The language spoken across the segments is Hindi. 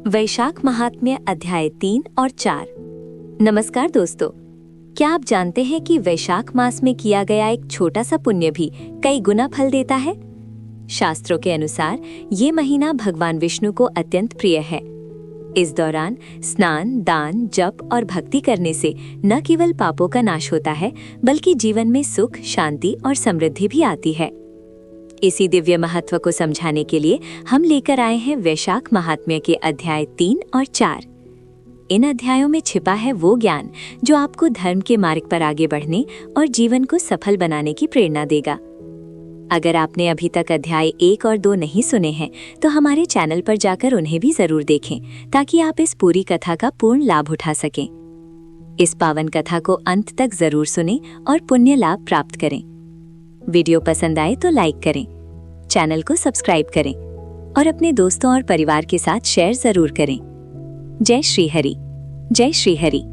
वैशाख महात्म्य अध्याय 3 और 4। नमस्कार दोस्तों, क्या आप जानते हैं कि वैशाख मास में किया गया एक छोटा सा पुण्य भी कई गुना फल देता है। शास्त्रों के अनुसार ये महीना भगवान विष्णु को अत्यंत प्रिय है। इस दौरान स्नान, दान, जप और भक्ति करने से न केवल पापों का नाश होता है, बल्कि जीवन में सुख, शांति और समृद्धि भी आती है। इसी दिव्य महत्व को समझाने के लिए हम लेकर आए हैं वैशाख महात्म्य के अध्याय 3 और 4। इन अध्यायों में छिपा है वो ज्ञान जो आपको धर्म के मार्ग पर आगे बढ़ने और जीवन को सफल बनाने की प्रेरणा देगा। अगर आपने अभी तक अध्याय 1 और 2 नहीं सुने हैं तो हमारे चैनल पर जाकर उन्हें भी जरूर देखें, ताकि आप इस पूरी कथा का पूर्ण लाभ उठा सकें। इस पावन कथा को अंत तक जरूर सुनें और पुण्य लाभ प्राप्त करें। वीडियो पसंद आए तो लाइक करें, चैनल को सब्सक्राइब करें और अपने दोस्तों और परिवार के साथ शेयर जरूर करें। जय श्री हरि, जय श्री हरि।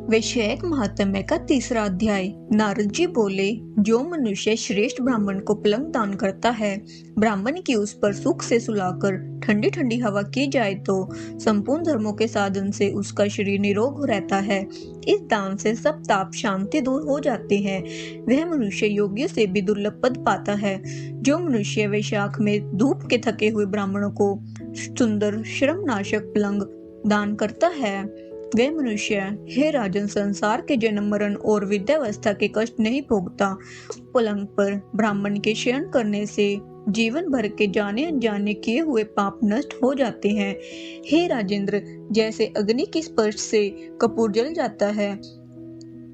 वैशाख महात्म्य का 3रा अध्याय। नारद जी बोले, जो मनुष्य श्रेष्ठ ब्राह्मण को पलंग दान करता है, ब्राह्मण की उस पर सुख से सुलाकर ठंडी ठंडी हवा की जाए तो संपूर्ण धर्मों के साधन से उसका शरीर निरोग रहता है। इस दान से सब ताप शांति दूर हो जाते हैं। वह मनुष्य योगियों से भी दुर्लभ पद पाता है। जो मनुष्य वैशाख में धूप के थके हुए ब्राह्मणों को सुंदर श्रमनाशक पलंग दान करता है, वह मनुष्य, हे राजन, संसार के जन्म मरण और विद्यावस्था के कष्ट नहीं भोगता। पलंग पर ब्राह्मण के शयन करने से जीवन भर के जाने अनजाने किए हुए पाप नष्ट हो जाते हैं। हे राजेंद्र, जैसे अग्नि के स्पर्श से कपूर जल जाता है,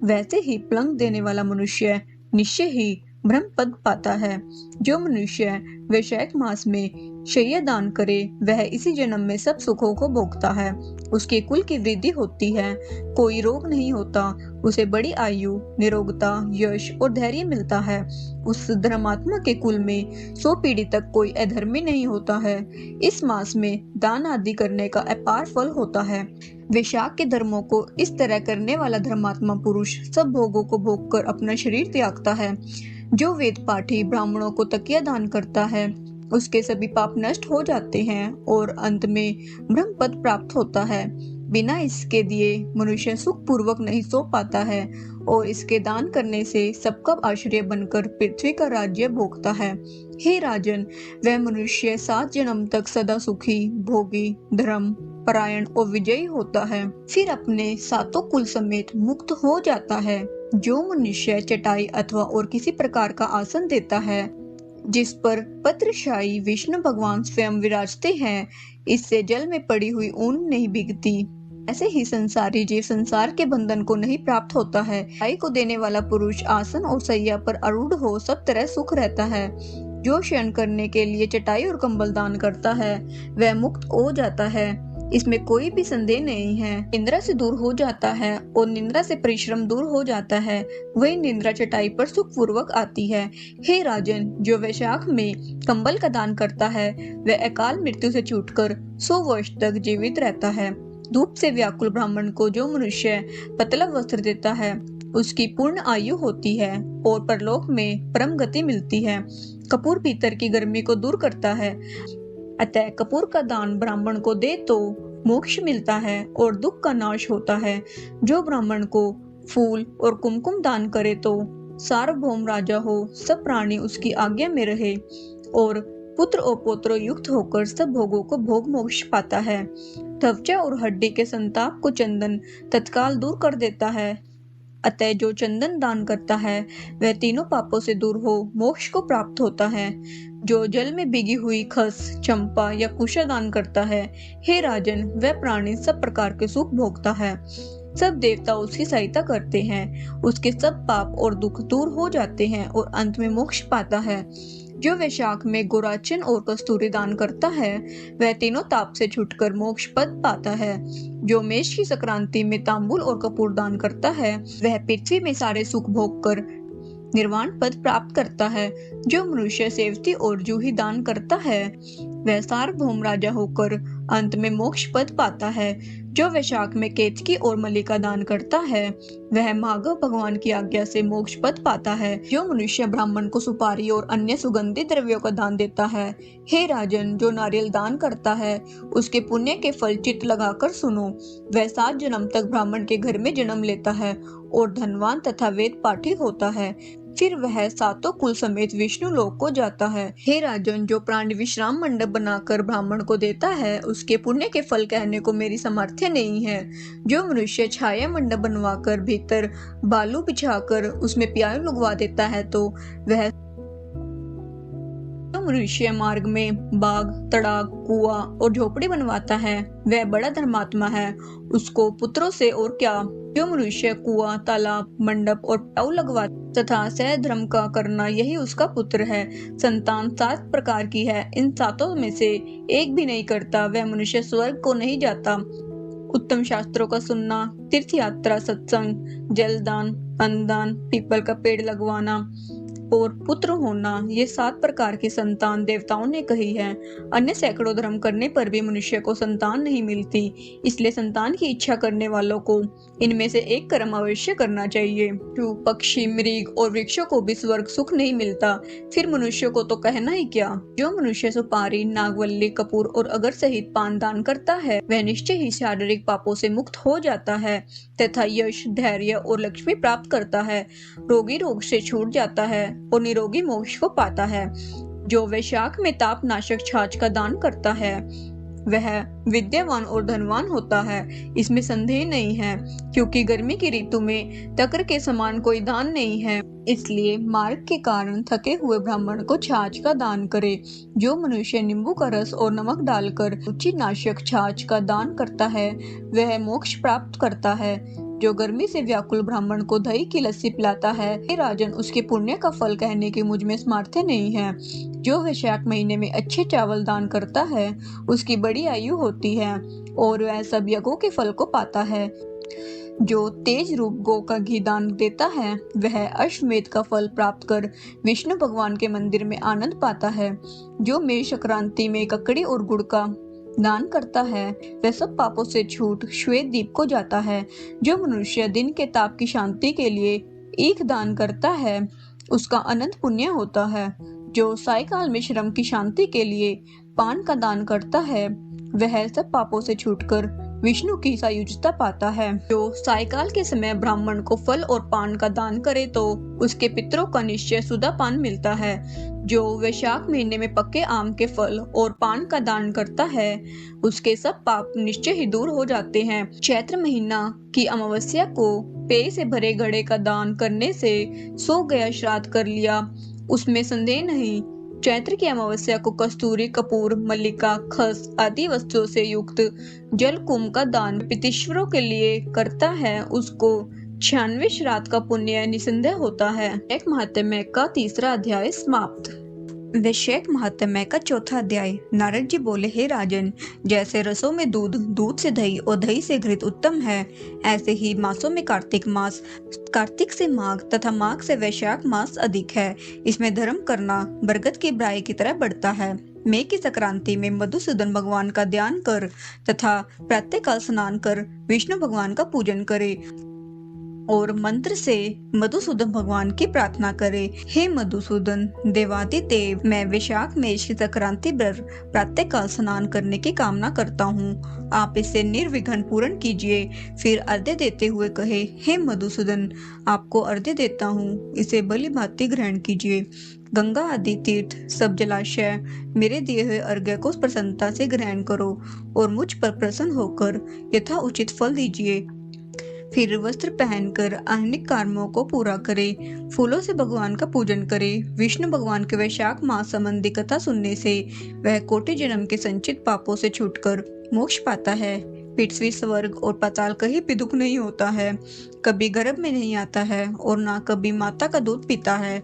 वैसे ही पलंग देने वाला मनुष्य निश्चय ही ब्रह्म पद पाता है। जो मनुष्य वैशाख मास में शय्या दान करे, वह इसी जन्म में सब सुखों को भोगता है। उसके कुल की वृद्धि होती है, कोई रोग नहीं होता, उसे बड़ी आयु, निरोगता, यश और धैर्य मिलता है। उस धर्मात्मा के कुल में 100 पीढ़ी तक कोई अधर्मी नहीं होता है। इस मास में दान आदि करने का अपार फल होता है। वैशाख के धर्मों को इस तरह करने वाला धर्मात्मा पुरुष सब भोगों को भोगकर अपना शरीर त्यागता है। जो वेद पाठी ब्राह्मणों को तकिया दान करता है, उसके सभी पाप नष्ट हो जाते हैं और अंत में ब्रह्म पद प्राप्त होता है। बिना इसके दिए मनुष्य सुख पूर्वक नहीं सो पाता है और इसके दान करने से सबका आश्रय बनकर पृथ्वी का राज्य भोगता है। हे राजन, वह मनुष्य 7 जन्म तक सदा सुखी, भोगी, धर्म परायण और विजयी होता है, फिर अपने 7 कुल समेत मुक्त हो जाता है। जो मनुष्य चटाई अथवा और किसी प्रकार का आसन देता है, जिस पर पत्रशाही विष्णु भगवान स्वयं विराजते हैं, इससे जल में पड़ी हुई ऊन नहीं भीगती। ऐसे ही संसारी जीव संसार के बंधन को नहीं प्राप्त होता है। चटाई को देने वाला पुरुष आसन और सैया पर आरूढ़ हो सब तरह सुख रहता है। जो शयन करने के लिए चटाई और कंबल दान करता है, वह मुक्त हो जाता है, इसमें कोई भी संदेह नहीं है। निंद्रा से दूर हो जाता है और निंद्रा से परिश्रम दूर हो जाता है। वही निंद्रा चटाई पर सुख पूर्वक आती है। हे राजन, जो वैशाख में कंबल का दान करता है, वह अकाल मृत्यु से छूटकर 100 वर्ष तक जीवित रहता है। धूप से व्याकुल ब्राह्मण को जो मनुष्य पतला वस्त्र देता है, उसकी पूर्ण आयु होती है और परलोक में परम गति मिलती है। कपूर भीतर की गर्मी को दूर करता है, अतः कपूर का दान ब्राह्मण को दे तो मोक्ष मिलता है और दुख का नाश होता है। जो ब्राह्मण को फूल और कुमकुम दान करे तो सार्वभौम राजा हो, सब प्राणी उसकी आज्ञा में रहे और पुत्र और पौत्र युक्त होकर सब भोगों को भोग मोक्ष पाता है। त्वचा और हड्डी के संताप को चंदन तत्काल दूर कर देता है, अतः जो चंदन दान करता है, वह तीनों पापों से दूर हो मोक्ष को प्राप्त होता है। जो जल में भीगी हुई खस, चंपा या कुशा दान करता है, हे राजन, वह प्राणी सब प्रकार के सुख भोगता है। सब देवता उसकी सहायता करते हैं, उसके सब पाप और दुख दूर हो जाते हैं और अंत में मोक्ष पाता है। जो वैशाख में गोराचन और कस्तूरी दान करता है, वह तीनों ताप से छूटकर मोक्ष पद पाता है। जो मेष की संक्रांति में तांबुल और कपूर दान करता है, वह पृथ्वी में सारे सुख भोग कर निर्वाण पद प्राप्त करता है। जो मनुष्य सेवती और जूही दान करता है, वह सार्वभौम राजा होकर अंत में मोक्ष पद पाता है। जो वैशाख में केतकी और मलि का दान करता है वह महादेव भगवान की आज्ञा से मोक्ष पद पाता है। जो मनुष्य ब्राह्मण को सुपारी और अन्य सुगंधित द्रव्यों का दान देता है, हे राजन, जो नारियल दान करता है उसके पुण्य के फल चित्त लगाकर सुनो। वह 7 जन्म तक ब्राह्मण के घर में जन्म लेता है और धनवान तथा वेद पाठी होता है। फिर वह 7 कुल समेत विष्णु लोक को जाता है। हे राजन, जो प्राणी विश्राम मंडप बनाकर ब्राह्मण को देता है उसके पुण्य के फल कहने को मेरी सामर्थ्य नहीं है। जो मनुष्य छाया मंडप बनवाकर भीतर बालू बिछाकर उसमें प्याऊ लगवा देता है तो वह मनुष्य मार्ग में बाग, तड़ाग, कुआं और झोपड़ी बनवाता है वह बड़ा धर्मात्मा है, उसको पुत्रों से और क्या। जो मनुष्य कुआं, तालाब, मंडप और प्याऊ लगवा तथा सहधर्म का करना यही उसका पुत्र है। संतान 7 प्रकार की है, इन 7 में से एक भी नहीं करता वह मनुष्य स्वर्ग को नहीं जाता। उत्तम शास्त्रों का सुनना, तीर्थ यात्रा, सत्संग, जलदान, अन्नदान, पीपल का पेड़ लगवाना और पुत्र होना, ये 7 प्रकार की संतान देवताओं ने कही है। अन्य सैकड़ों धर्म करने पर भी मनुष्य को संतान नहीं मिलती, इसलिए संतान की इच्छा करने वालों को इनमें से एक कर्म अवश्य करना चाहिए। पक्षी, मृग और वृक्षों को भी स्वर्ग सुख नहीं मिलता, फिर मनुष्य को तो कहना ही क्या। जो मनुष्य सुपारी, नागवल्ली, कपूर और अगर सहित पान दान करता है वह निश्चय ही शारीरिक पापों से मुक्त हो जाता है तथा यश, धैर्य और लक्ष्मी प्राप्त करता है। रोगी रोग से छूट जाता है और निरोगी मोक्ष को पाता है। जो वैशाख में ताप नाशक छाछ का दान करता है वह विद्यावान और धनवान होता है, इसमें संदेह नहीं है, क्योंकि गर्मी की ऋतु में तकर के समान कोई दान नहीं है। इसलिए मार्ग के कारण थके हुए ब्राह्मण को छाछ का दान करे। जो मनुष्य नींबू का रस और नमक डालकर रुचि नाशक छाछ का दान करता है वह मोक्ष प्राप्त करता है। जो गर्मी से व्याकुल ब्राह्मण को दही की लस्सी पिलाता है, हे राजन, उसके पुण्य का फल कहने की मुझ में सामर्थ्य नहीं है। जो वैशाख महीने में अच्छे चावल दान करता है उसकी बड़ी आयु होती है और वह सब यज्ञों के फल को पाता है। जो तेज रूप गौ का घी दान देता है वह अश्वमेध का फल प्राप्त कर विष्णु भगवान के मंदिर में आनंद पाता है। जो मेष संक्रांति में ककड़ी और गुड़ का दान करता है वह सब पापों से छूट श्वेत दीप को जाता है। जो मनुष्य दिन के ताप की शांति के लिए ईख दान करता है उसका अनंत पुण्य होता है। जो सायकाल में श्रम की शांति के लिए पान का दान करता है वह सब पापों से छूटकर विष्णु की सायुज्यता पाता है। जो सायकाल के समय ब्राह्मण को फल और पान का दान करे तो उसके पितरों का निश्चय सुधा पान मिलता है। जो वैशाख महीने में पक्के आम के फल और पान का दान करता है उसके सब पाप निश्चय ही दूर हो जाते हैं। चैत्र महीना की अमावस्या को पेय से भरे घड़े का दान करने से सो गया श्राद्ध कर लिया, उसमें संदेह नहीं। चैत्र की अमावस्या को कस्तूरी, कपूर, मल्लिका, खस आदि वस्तुओं से युक्त जल कुंभ का दान पितृश्वरों के लिए करता है उसको 96 श्राद्ध का पुण्य निसंदेह होता है। एक महात्म्य का 3रा अध्याय समाप्त। वैशाख महात्म्य का 4था अध्याय। नारद जी बोले, हे राजन, जैसे रसों में दूध, दूध से दही और दही से घृत उत्तम है, ऐसे ही मासों में कार्तिक मास, कार्तिक से माघ तथा माघ से वैशाख मास अधिक है। इसमें धर्म करना बरगद की ब्राई की तरह बढ़ता है। मेघ की संक्रांति में मधुसूदन भगवान का ध्यान कर तथा प्रातःकाल स्नान कर विष्णु भगवान का पूजन करे और मंत्र से मधुसूदन भगवान की प्रार्थना करे। हे मधुसूदन देवादिदेव, मैं वैशाख मेष की संक्रांति पर प्रातःकाल स्नान करने की कामना करता हूँ, आप इसे निर्विघ्न पूर्ण कीजिए। फिर अर्घ्य देते हुए कहे, हे मधुसूदन, आपको अर्घ्य देता हूँ, इसे भली भांति ग्रहण कीजिए। गंगा आदि तीर्थ सब जलाशय मेरे दिए हुए अर्घ्य को प्रसन्नता से ग्रहण करो और मुझ पर प्रसन्न होकर यथा उचित फल दीजिए। फिर वस्त्र पहनकर आह्निक कर्मों को पूरा करे, फूलों से भगवान का पूजन करे। विष्णु भगवान के वैशाख मास संबंधी कथा सुनने से वह कोटि जन्म के संचित पापों से छूटकर मोक्ष पाता है। पृथ्वी, स्वर्ग और पाताल कहीं भी दुख नहीं होता है, कभी गर्भ में नहीं आता है और ना कभी माता का दूध पीता है।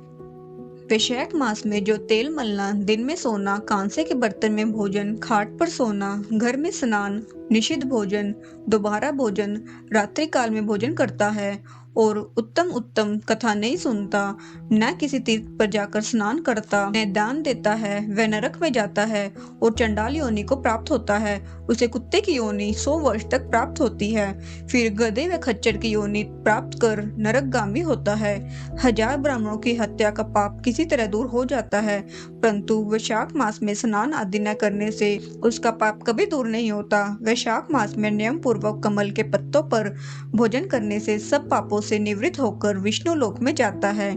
वैशाख मास में जो तेल मलना, दिन में सोना, कांसे के बर्तन में भोजन, खाट पर सोना, घर में स्नान, निषिद्ध भोजन, दोबारा भोजन, रात्रि काल में भोजन करता है और उत्तम उत्तम कथा नहीं सुनता, न किसी तीर्थ पर जाकर स्नान करता, न दान देता है, वह नरक में जाता है और चंडाल योनि को प्राप्त होता है। उसे कुत्ते की योनि 100 वर्ष तक प्राप्त होती है। फिर गधे व खच्चर की योनि प्राप्त कर नरकगामी होता है। 1000 ब्राह्मणों की हत्या का पाप किसी तरह दूर हो जाता है, परंतु वैशाख मास में स्नान आदि न करने से उसका पाप कभी दूर नहीं होता। वैशाख मास में नियम पूर्वक कमल के पत्तों पर भोजन करने से सब पापों से निवृत्त होकर विष्णु लोक में जाता है।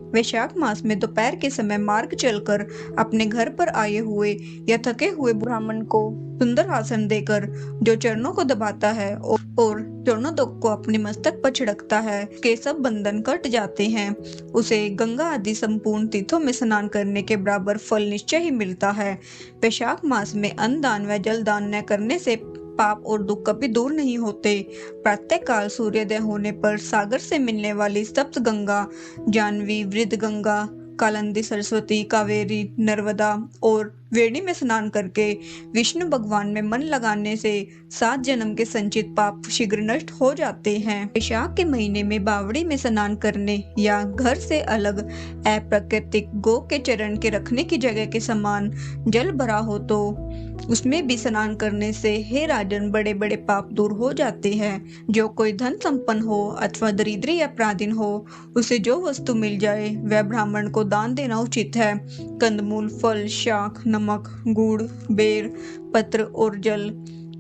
वैशाख मास में दोपहर के समय मार्ग चलकर अपने घर पर आए हुए या थके हुए ब्राह्मण को सुंदर आसन देकर जो चरणों को दबाता है और चरणों को अपने मस्तक पर छिड़कता है, के सब बंधन कट जाते हैं। उसे गंगा आदि संपूर्ण तीर्थों में स्नान करने के बराबर फल निश्चय ही मिलता है। वैशाख मास में अन्न दान व जल दान न करने से पाप और दुख कभी दूर नहीं होते। प्रातः काल सूर्योदय होने पर सागर से मिलने वाली सप्त गंगा, जानवी, वृद्ध गंगा, कालिंदी, सरस्वती, कावेरी, नर्मदा और वेणी में स्नान करके विष्णु भगवान में मन लगाने से 7 जन्म के संचित पाप शीघ्र नष्ट हो जाते हैं। वैशाख के महीने में बावड़ी में स्नान करने या घर से अलग अप्राकृतिक गौ के चरण के रखने की जगह के समान जल भरा हो तो उसमें भी स्नान करने से हे राजन बड़े बड़े पाप दूर हो जाते हैं। जो कोई धन संपन्न हो अथवा दरिद्री या पराधीन हो, उसे जो वस्तु मिल जाए वह ब्राह्मण को दान देना उचित है। कंदमूल, फल, शाक, नमक, गुड़, बेर, पत्र और जल,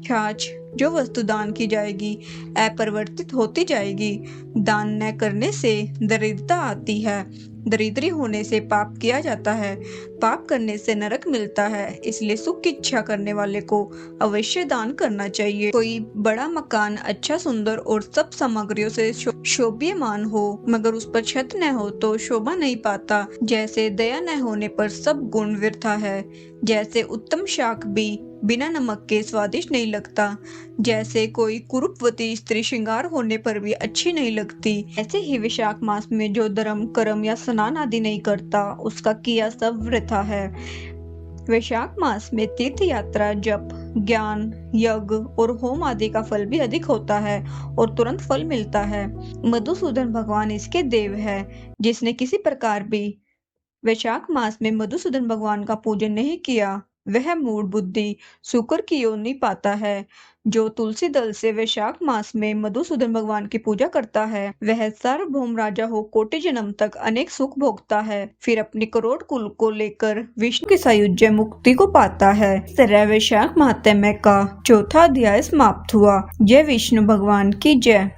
छाछ, जो वस्तु दान की जाएगी अपरिवर्तित होती जाएगी। दान न करने से दरिद्रता आती है, दरिद्री होने से पाप किया जाता है, पाप करने से नरक मिलता है। इसलिए सुख की इच्छा करने वाले को अवश्य दान करना चाहिए। कोई बड़ा मकान अच्छा, सुंदर और सब सामग्रियों से शोभ्यमान हो मगर उस पर छत न हो तो शोभा नहीं पाता। जैसे दया न होने पर सब गुण व्यर्थ है, जैसे उत्तम शाक भी बिना नमक के स्वादिष्ट नहीं लगता, जैसे कोई कुरूपवती स्त्री श्रृंगार होने पर भी अच्छी नहीं लगती, ऐसे ही वैशाख मास में जो धर्म कर्म या स्नान आदि नहीं करता उसका किया सब वृथा है। वैशाख मास में तीर्थ यात्रा, जप, ज्ञान, यज्ञ और होम आदि का फल भी अधिक होता है और तुरंत फल मिलता है। मधुसूदन भगवान इसके देव है। जिसने किसी प्रकार भी वैशाख मास में मधुसूदन भगवान का पूजन नहीं किया वह मूढ़ बुद्धि शुक्र की योनि पाता है। जो तुलसी दल से वैशाख मास में मधुसूदन भगवान की पूजा करता है वह सार्वभौम राजा हो कोटि जन्म तक अनेक सुख भोगता है, फिर अपनी करोड़ कुल को लेकर विष्णु की सायुज्य मुक्ति को पाता है। इस तरह वैशाख महात्म्य का 4था अध्याय समाप्त हुआ। जय विष्णु भगवान की जय।